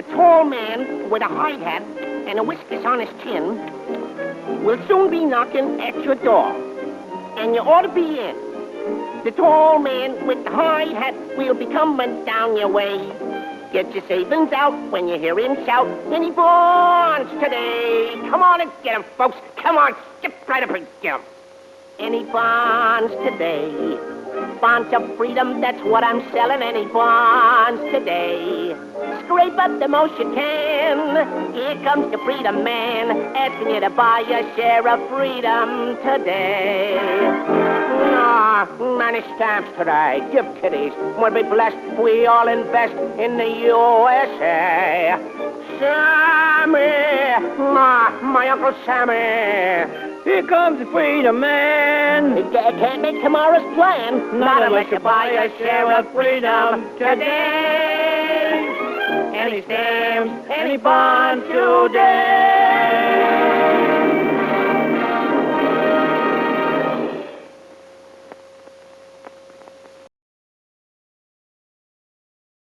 The tall man with a hard hat and a whiskers on his chin will soon be knocking at your door, and you ought to be in. The tall man with the high hat will be coming down your way. Get your savings out when you hear him shout, any bonds today? Come on and get 'em, folks. Come on, skip right up and get 'em. Any bonds today? Bonds of freedom, that's what I'm selling. Any bonds today? Scrape up the most you can. Here comes the freedom man, asking you to buy your share of freedom today. Many stamps today. Give kiddies. We'll be blessed. We all invest in the USA. Sammy! My Uncle Sammy! Here comes the freedom man. Can't make tomorrow's plan. Not unless you buy a share of freedom today. Any stamps, any bonds today.